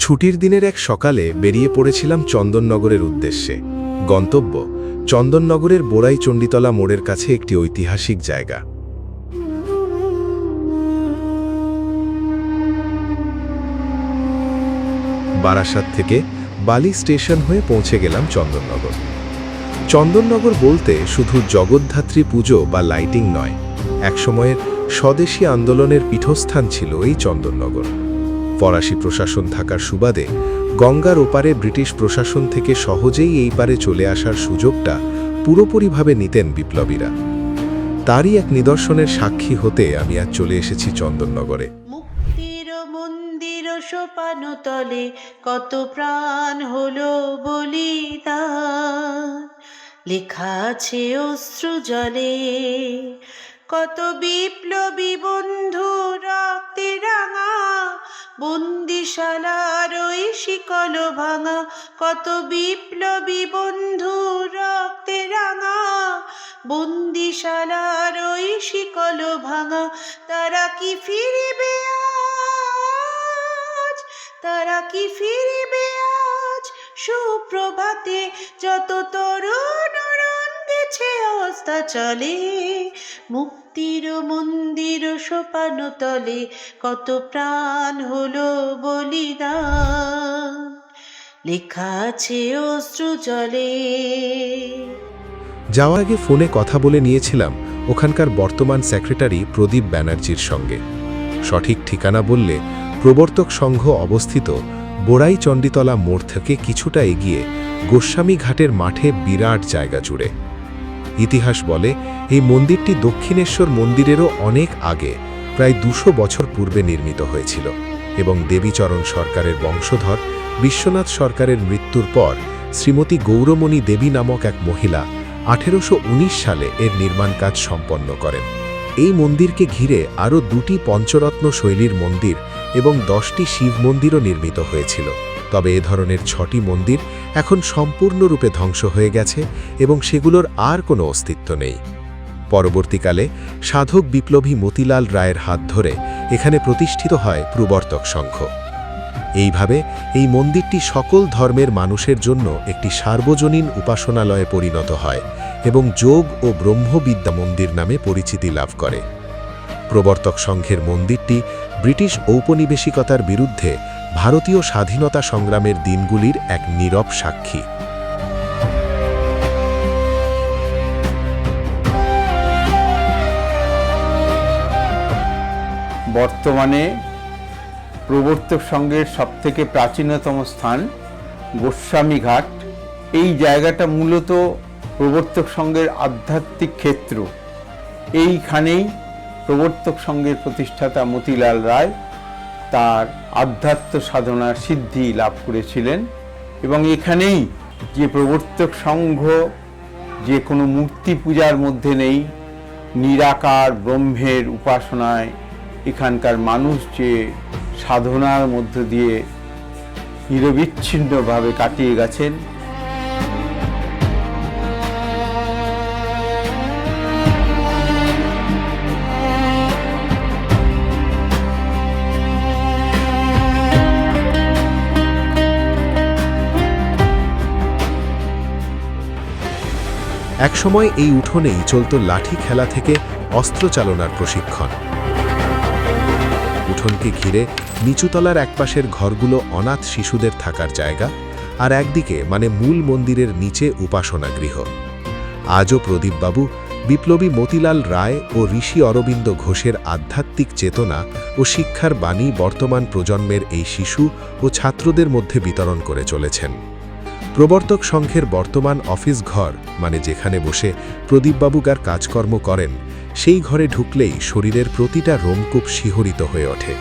ছুটির দিনের এক সকালে বেরিয়ে পড়েছিলাম চন্দননগরের উদ্দেশ্যে। গন্তব্য চন্দননগরের বোরাই চণ্ডীতলা মোড়ের কাছে একটি ঐতিহাসিক জায়গা। বারাসাত থেকে বালি স্টেশন হয়ে পৌঁছে গেলাম চন্দননগর। চন্দননগর বলতে শুধু জগদ্ধাত্রী পুজো বা লাইটিং নয়, একসময়ের স্বদেশী আন্দোলনের পীঠস্থান ছিল এই চন্দননগর। ফরাসি প্রশাসন থাকার সুবাদে গঙ্গার ওপারে ব্রিটিশ প্রশাসন থেকে সহজেই এই পারে চলে আসার সুযোগটা পুরোপুরিভাবে নিতেন বিপ্লবীরা। তারই এক নিদর্শনের সাক্ষী হতে আমি আজ চলে এসেছি চন্দননগরে। মুক্তির মন্দির সোপানতলে কত প্রাণ হলো বলিদান, লেখা আছে অশ্রু জলে কত বিপ্লবী বন্ধু রক্তে রাঙা, বন্দিশালার ওই শিকল ভাঙা, কত বিপ্লবী বন্ধু রক্তে রাঙা, বন্দিশালার ওই শিকল ভাঙা। তারা কি ফিরবে আজ, তারা কি ফিরবে আজ সুপ্রভাতে, যত তরুণ গেছে অবস্থা চলে। মুক্তির মন্দির সোপানতলে কত প্রাণ হলো বলিদান, লেখা আছে অশ্রু জলে। যাওয়ার আগে ফোনে কথা বলে নিয়েছিলাম ওখানকার বর্তমান সেক্রেটারি প্রদীপ ব্যানার্জির সঙ্গে। সঠিক ঠিকানা বললে প্রবর্তক সংঘ অবস্থিত বোরাই চণ্ডীতলা মোড় থেকে কিছুটা এগিয়ে গোস্বামী ঘাটের মাঠে বিরাট জায়গা জুড়ে। ইতিহাস বলে এই মন্দিরটি দক্ষিণেশ্বর মন্দিরেরও অনেক আগে, প্রায় 200 বছর পূর্বে নির্মিত হয়েছিল এবং দেবীচরণ সরকারের বংশধর বিশ্বনাথ সরকারের মৃত্যুর পর শ্রীমতী গৌরমণি দেবী নামক এক মহিলা 1819 সালে এর নির্মাণ কাজ সম্পন্ন করেন। এই মন্দিরকে ঘিরে আরও 2টি পঞ্চরত্ন শৈলীর মন্দির এবং 10টি শিব মন্দিরও নির্মিত হয়েছিল। তবে এ ধরনের 6টি মন্দির এখন সম্পূর্ণরূপে ধ্বংস হয়ে গেছে এবং সেগুলোর আর কোনো অস্তিত্ব নেই। পরবর্তীকালে সাধক বিপ্লবী মতিলাল রায়ের হাত ধরে এখানে প্রতিষ্ঠিত হয় প্রবর্তক সংঘ। এইভাবে এই মন্দিরটি সকল ধর্মের মানুষের জন্য একটি সার্বজনীন উপাসনালয়ে পরিণত হয় এবং যোগ ও ব্রহ্মবিদ্যা মন্দির নামে পরিচিতি লাভ করে। প্রবর্তক সংঘের মন্দিরটি ব্রিটিশ ঔপনিবেশিকতার বিরুদ্ধে ভারতীয় স্বাধীনতা সংগ্রামের দিনগুলির এক নীরব সাক্ষী। বর্তমানে প্রবর্তক সংঘের সবথেকে প্রাচীনতম স্থান গোস্বামী ঘাট। এই জায়গাটা মূলত প্রবর্তক সংঘের আধ্যাত্মিক ক্ষেত্র। এইখানেই প্রবর্তক সংঘের প্রতিষ্ঠাতা মতিলাল রায় তার আধ্যাত্ম সাধনার সিদ্ধি লাভ করেছিলেন এবং এখানেই যে প্রবর্তক সংঘ যে কোনো মূর্তি পূজার মধ্যে নেই, নিরাকার ব্রহ্মের উপাসনায় এখানকার মানুষ যে সাধনার মধ্য দিয়ে নিরবিচ্ছিন্নভাবে কাটিয়ে গেছেন। একসময় এই উঠোনেই চলত লাঠি খেলা থেকে অস্ত্র চালনার প্রশিক্ষণ। উঠোনকে ঘিরে নিচুতলার একপাশের ঘরগুলো অনাথ শিশুদের থাকার জায়গা, আর একদিকে মানে মূল মন্দিরের নিচে উপাসনা গৃহ। আজও প্রদীপবাবু বিপ্লবী মতিলাল রায় ও ঋষি অরবিন্দ ঘোষের আধ্যাত্মিক চেতনা ও শিক্ষার বাণী বর্তমান প্রজন্মের এই শিশু ও ছাত্রদের মধ্যে বিতরণ করে চলেছেন। প্রবর্তক সংঘের বর্তমান অফিস ঘর মানে যেখানে বসে প্রদীপবাবুগার কাজকর্ম করেন, সেই ঘরে ঢুকলেই শরীরের প্রতিটা রোমকূপ শিহরিত হয়ে ওঠে।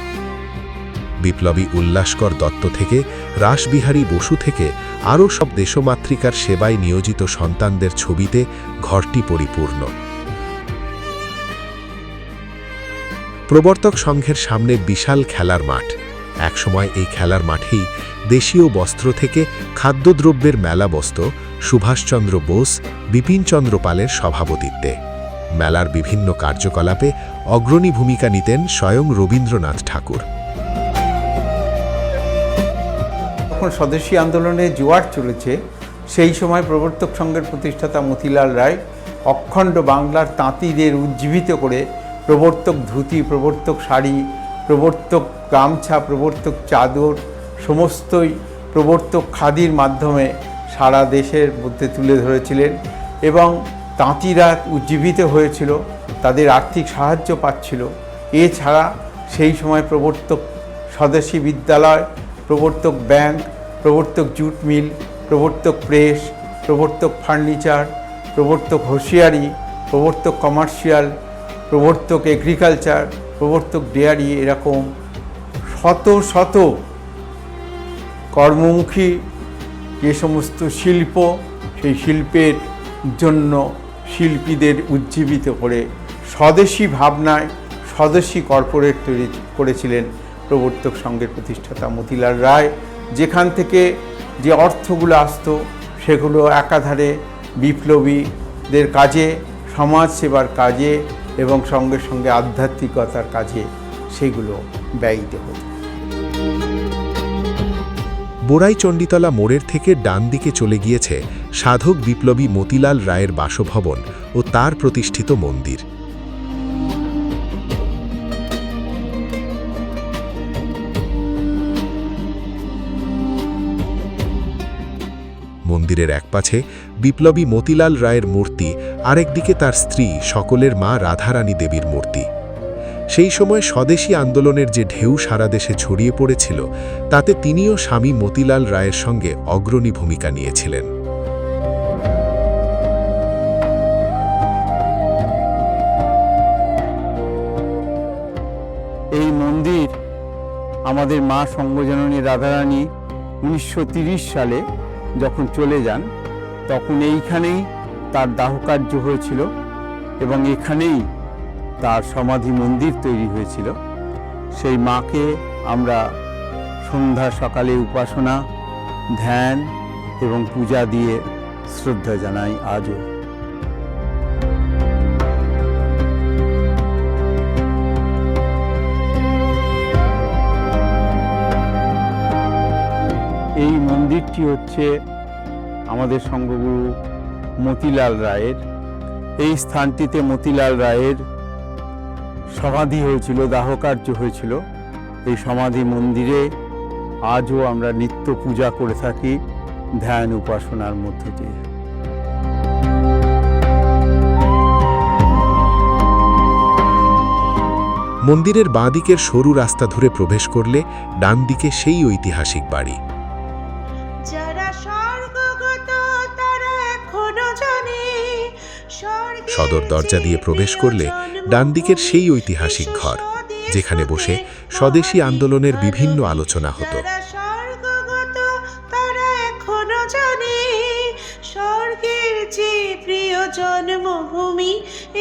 বিপ্লবী উল্লাসকর দত্ত থেকে রাসবিহারী বসু থেকে আরও সব দেশমাতৃকার সেবায় নিয়োজিত সন্তানদের ছবিতে ঘরটি পরিপূর্ণ। প্রবর্তক সংঘের সামনে বিশাল খেলার মাঠ। একসময় এই খেলার মাঠেই দেশীয় বস্ত্র থেকে খাদ্যদ্রব্যের মেলা বসত সুভাষচন্দ্র বোস, বিপিনচন্দ্র পালের সভাপতিত্বে। মেলার বিভিন্ন কার্যকলাপে অগ্রণী ভূমিকা নিতেন স্বয়ং রবীন্দ্রনাথ ঠাকুর। যখন স্বদেশী আন্দোলনের জোয়ার চলেছে, সেই সময় প্রবর্তক সংঘের প্রতিষ্ঠাতা মতিলাল রায় অখণ্ড বাংলার তাঁতিদের উজ্জীবিত করে প্রবর্তক ধুতি, প্রবর্তক শাড়ি, প্রবর্তক গামছা, প্রবর্তক চাদর সমস্তই প্রবর্তক খাদির মাধ্যমে সারা দেশের মধ্যে তুলে ধরেছিলেন এবং তাঁতিরা উজ্জীবিত হয়েছিল, তাদের আর্থিক সাহায্য পাচ্ছিল। এছাড়া সেই সময় প্রবর্তক স্বদেশী বিদ্যালয়, প্রবর্তক ব্যাংক, প্রবর্তক জুট মিল, প্রবর্তক প্রেস, প্রবর্তক ফার্নিচার, প্রবর্তক হোশিয়ারি, প্রবর্তক কমার্শিয়াল, প্রবর্তক এগ্রিকালচার, প্রবর্তক ডেয়ারি, এরকম শত শত কর্মমুখী যে সমস্ত শিল্প, সেই শিল্পের জন্য শিল্পীদের উজ্জীবিত করে স্বদেশী ভাবনায় স্বদেশী কর্পোরেট তৈরি করেছিলেন প্রবর্তক সংঘের প্রতিষ্ঠাতা মতিলাল রায়। যেখান থেকে যে অর্থগুলো আসতো সেগুলো একাধারে বিপ্লবীদের কাজে, সমাজ সেবার কাজে এবং সঙ্গে সঙ্গে আধ্যাত্মিকতার কাজে সেগুলো ব্যয়িত হতো। বোড়াই চণ্ডীতলা মোড়ের থেকে ডান দিকে চলে গিয়েছে সাধক বিপ্লবী মতিলাল রায়ের বাসভবন ও তার প্রতিষ্ঠিত মন্দির। মন্দিরের একপাশে বিপ্লবী মতিলাল রায়ের মূর্তি, আরেকদিকে তার স্ত্রী সকলের মা রাধারানী দেবীর মূর্তি। সেই সময় স্বদেশী আন্দোলনের যে ঢেউ সারা দেশে ছড়িয়ে পড়েছিল, তাতে তিনিও স্বামী মতিলাল রায়ের সঙ্গে অগ্রণী ভূমিকা নিয়েছিলেন। এই মন্দির আমাদের মা সঙ্গজননী রাধারানী 1930 সালে যখন চলে যান, তখন এইখানেই তার দাহকার্য হয়েছিল এবং এখানেই তার সমাধি মন্দির তৈরি হয়েছিল। সেই মাকে আমরা সন্ধ্যা সকালে উপাসনা, ধ্যান এবং পূজা দিয়ে শ্রদ্ধা জানাই আজও। এই মন্দিরটি হচ্ছে আমাদের সঙ্গগুরু মতিলাল রায়ের। এই স্থানটিতে মতিলাল রায়ের সমাধি হয়েছিল, দাহকার্য হয়েছিল। এই সমাধি মন্দিরে আজও আমরা নিত্য পূজা করে থাকি ধ্যান উপাসনার মধ্য দিয়ে। মন্দিরের বাঁদিকের সরু রাস্তা ধরে প্রবেশ করলে ডান দিকে সেই ঐতিহাসিক বাড়ি। সদর দরজা দিয়ে প্রবেশ করলে ডান দিকের সেই ঐতিহাসিক ঘর, যেখানে বসে স্বদেশী আন্দোলনের বিভিন্ন আলোচনা হতো। স্বর্গের যে প্রিয় জন্মভূমি,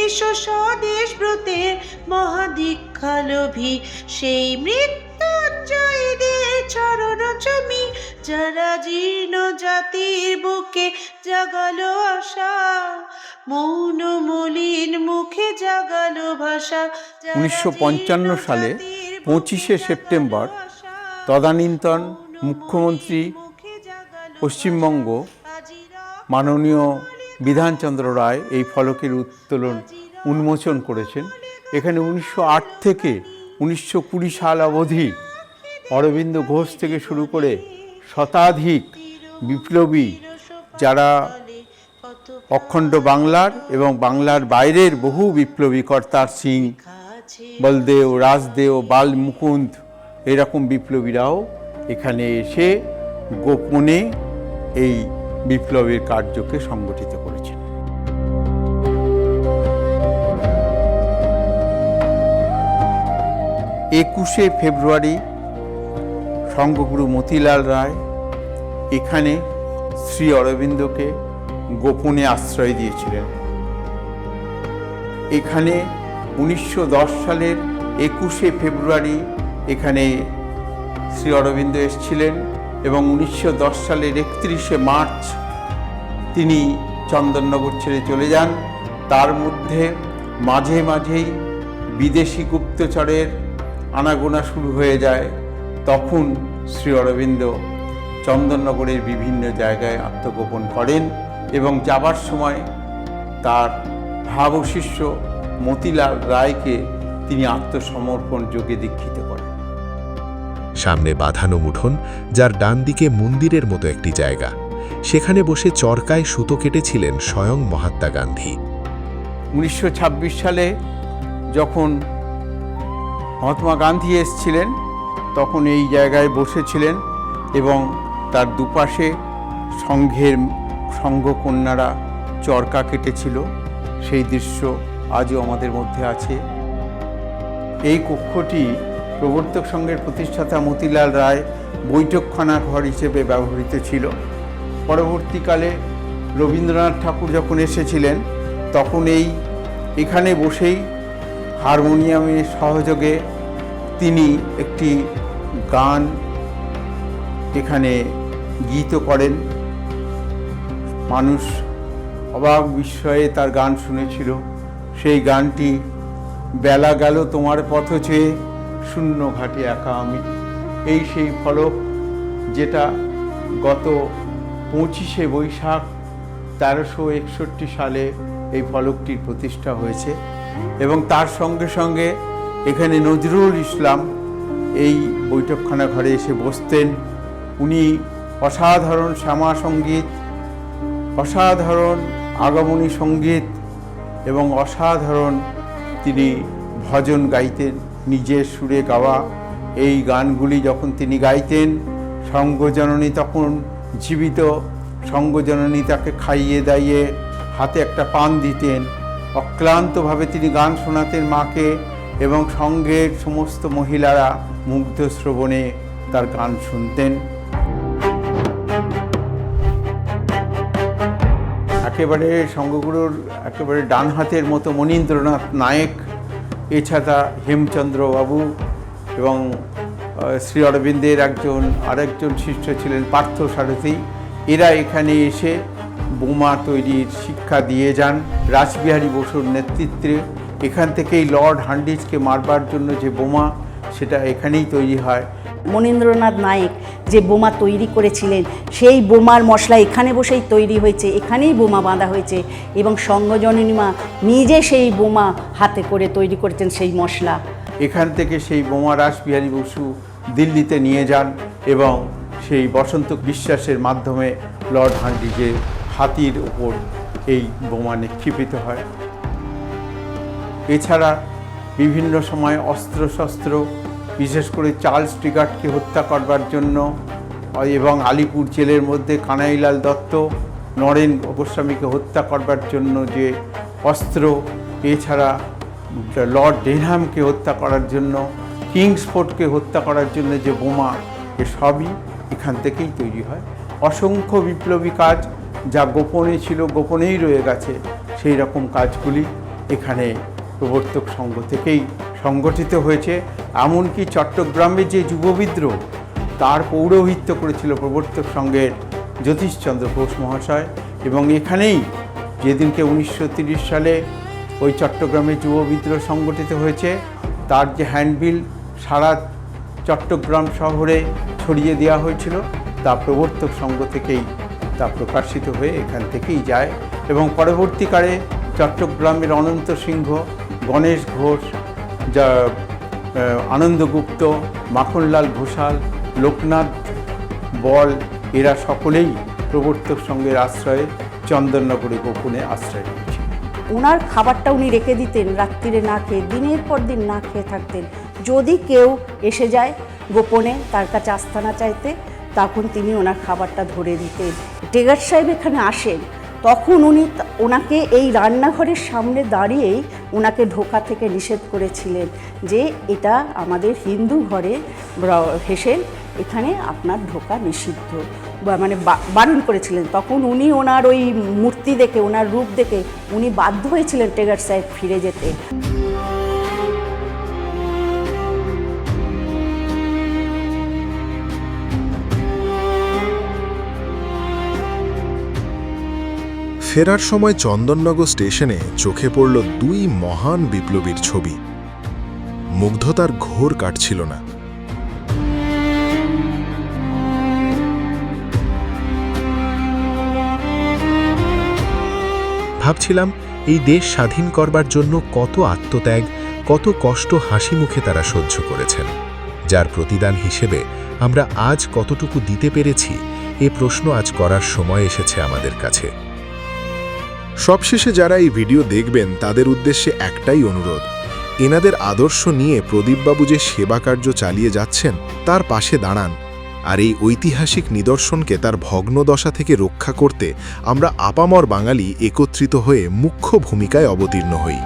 এসো স্বদেশ ব্রতের মহাদীক্ষালোভী, সেই মৃত্যুঞ্জয়ীদের চরণ চুমি, যারা জীর্ণ জাতির বুকে জাগালো আশা, মৌন মলিন মুখে জাগালো ভাষা। 1955 সালে 25শে সেপ্টেম্বর তদানীন্তন মুখ্যমন্ত্রী পশ্চিমবঙ্গ মাননীয় বিধানচন্দ্র রায় এই ফলকের উত্তোলন উন্মোচন করেছেন। এখানে 1908 থেকে 1920 সাল অবধি অরবিন্দ ঘোষ থেকে শুরু করে শতাধিক বিপ্লবী, যারা অখণ্ড বাংলার এবং বাংলার বাইরের বহু বিপ্লবী, কর্তার সিং, বলদেও, রাজদেও, বাল মুকুন্দ, এরকম বিপ্লবীরাও এখানে এসে গোপনে এই বিপ্লবের কার্যকে সংগঠিত করেছেন। একুশে ফেব্রুয়ারি সঙ্গগুরু মতিলাল রায় এখানে শ্রী অরবিন্দকে গোপনে আশ্রয় দিয়েছিলেন। এখানে 1910 সালের 21শে ফেব্রুয়ারি এখানে শ্রী অরবিন্দ এসেছিলেন এবং 1910 সালের 31শে মার্চ তিনি চন্দননগর ছেড়ে চলে যান। তার মধ্যে মাঝে মাঝেই বিদেশি গুপ্তচরের আনাগোনা শুরু হয়ে যায়। তখন শ্রী অরবিন্দ চন্দননগরের বিভিন্ন জায়গায় আত্মগোপন করেন এবং যাবার সময় তার ভাবশিষ্য মতিলাল রায়কে তিনি আত্মসমর্পণ যোগে দীক্ষিত করেন। সামনে বাঁধানো মুঠোন, যার ডান দিকে মন্দিরের মতো একটি জায়গা। সেখানে বসে চরকায় সুতো কেটেছিলেন স্বয়ং মহাত্মা গান্ধী। 1926 সালে যখন মহাত্মা গান্ধী এসেছিলেন তখন এই জায়গায় বসেছিলেন এবং তার দুপাশে সংঘকন্যারা চরকা কেটেছিল। সেই দৃশ্য আজও আমাদের মধ্যে আছে। এই কক্ষটি প্রবর্তক সংঘের প্রতিষ্ঠাতা মতিলাল রায় বৈঠকখানা ঘর হিসেবে ব্যবহৃত ছিল। পরবর্তীকালে রবীন্দ্রনাথ ঠাকুর যখন এসেছিলেন তখন এখানে বসেই হারমোনিয়ামের সহযোগে তিনি একটি গান এখানে গীত করেন। মানুষ অবাক বিস্ময়ে তার গান শুনেছিল। সেই গানটি বেলা গেল তোমার পথ চেয়ে শূন্য ঘাটে একা আমি। সেই ফলক যেটা গত 25শে বৈশাখ 1361 সালে এই ফলকটির প্রতিষ্ঠা হয়েছে এবং তার সঙ্গে সঙ্গে এখানে নজরুল ইসলাম এই বৈঠকখানা ঘরে এসে বসতেন। উনি অসাধারণ শ্যামা সঙ্গীত, অসাধারণ আগমনী সঙ্গীত এবং অসাধারণ তিনি ভজন গাইতেন, নিজের সুরে গাওয়া এই গানগুলি যখন তিনি গাইতেন, সঙ্গজননী তখন জীবিত। সঙ্গজননী তাকে খাইয়ে দাইয়ে হাতে একটা পান দিতেন। অক্লান্তভাবে তিনি গান শোনাতেন মাকে এবং সঙ্গের সমস্ত মহিলারা মুগ্ধ শ্রবণে তার গান শুনতেন। একেবারে সঙ্গগুরুর একেবারে ডান হাতের মতো মনীন্দ্রনাথ নায়েক, এছাড়া হেমচন্দ্র বাবু এবং শ্রী অরবিন্দের আরেকজন শিষ্য ছিলেন পার্থ সারথী। এরা এখানে এসে বোমা তৈরির শিক্ষা দিয়ে যান রাসবিহারী বসুর নেতৃত্বে। এখান থেকেই লর্ড হান্ডিজকে মারবার জন্য যে বোমা, সেটা এখানেই তৈরি হয়। মনীন্দ্রনাথ নায়েক যে বোমা তৈরি করেছিলেন, সেই বোমার মশলা এখানে বসেই তৈরি হয়েছে, এখানেই বোমা বাঁধা হয়েছে এবং সঙ্গজননী মা নিজে সেই বোমা হাতে করে তৈরি করেছেন সেই মশলা। এখান থেকে সেই বোমা রাসবিহারী বসু দিল্লিতে নিয়ে যান এবং সেই বসন্ত বিশ্বাসের মাধ্যমে লর্ড হান্ডিজের হাতির ওপর এই বোমা নিক্ষেপিত হয়। এছাড়া বিভিন্ন সময় অস্ত্রশস্ত্র, বিশেষ করে চার্লস টিগার্টকে হত্যা করবার জন্য এবং আলিপুর জেলের মধ্যে কানাইলাল দত্ত, নরেন গোস্বামীকে হত্যা করবার জন্য যে অস্ত্র, এছাড়া লর্ড ডেনহামকে হত্যা করার জন্য, কিংসফোর্ডকে হত্যা করার জন্য যে বোমা, এসবই এখান থেকেই তৈরি হয়। অসংখ্য বিপ্লবী কাজ যা গোপনে ছিল, গোপনেই রয়ে গেছে, সেই রকম কাজগুলি এখানে প্রবর্তক সংঘ থেকেই সংগঠিত হয়েছে। এমনকি চট্টগ্রামে যে যুব বিদ্রোহ, তার পৌরোহিত্য করেছিল প্রবর্তক সংঘের জ্যোতিষচন্দ্র ঘোষ মহাশয় এবং এখানেই যেদিনকে 1930 সালে ওই চট্টগ্রামে যুব বিদ্রোহ সংগঠিত হয়েছে, তার যে হ্যান্ডবিল সারা চট্টগ্রাম শহরে ছড়িয়ে দেওয়া হয়েছিল, তা প্রবর্তক সংঘ থেকেই তা প্রকাশিত হয়ে এখান থেকেই যায় এবং পরবর্তীকালে চট্টগ্রামের অনন্ত সিংহ, গণেশ ঘোষ, যা আনন্দগুপ্ত, মাখনলাল ঘোষাল, লোকনাথ বল, এরা সকলেই প্রবর্তক সংঘের আশ্রয়ে চন্দননগরে গোপনে আশ্রয় নিয়েছিল। ওনার খাবারটা উনি রেখে দিতেন, রাত্রিরে না খেয়ে, দিনের পর দিন না খেয়ে থাকতেন। যদি কেউ এসে যায় গোপনে তার কাছে আস্তানা চাইতে, তখন তিনি ওনার খাবারটা ধরে দিতেন। টেগার সাহেব এখানে আসেন, তখন ওনাকে এই রান্নাঘরের সামনে দাঁড়িয়েই ওনাকে ঢোকা থেকে নিষেধ করেছিলেন যে এটা আমাদের হিন্দু ঘরে হেসেল, এখানে আপনার ঢোকা নিষিদ্ধ, মানে বারণ করেছিলেন। তখন উনি ওনার ওই মূর্তি দেখে, ওনার রূপ দেখে উনি বাধ্য হয়েছিলেন টেগার সাহেব ফিরে যেতে। ফেরার সময় চন্দননগর স্টেশনে চোখে পড়ল দুই মহান বিপ্লবীর ছবি। মুগ্ধতার ঘোর কাটছিল না। ভাবছিলাম এই দেশ স্বাধীন করবার জন্য কত আত্মত্যাগ, কত কষ্ট হাসি মুখে তারা সহ্য করেছেন, যার প্রতিদান হিসেবে আমরা আজ কতটুকু দিতে পেরেছি এ প্রশ্ন আজ করার সময় এসেছে আমাদের কাছে। সবশেষে যারা এই ভিডিও দেখবেন তাদের উদ্দেশ্যে একটাই অনুরোধ, এনাদের আদর্শ নিয়ে প্রদীপবাবু যে সেবা কার্য চালিয়ে যাচ্ছেন তার পাশে দাঁড়ান, আর এই ঐতিহাসিক নিদর্শনকে তার ভগ্নদশা থেকে রক্ষা করতে আমরা আপামর বাঙালি একত্রিত হয়ে মুখ্য ভূমিকায় অবতীর্ণ হই।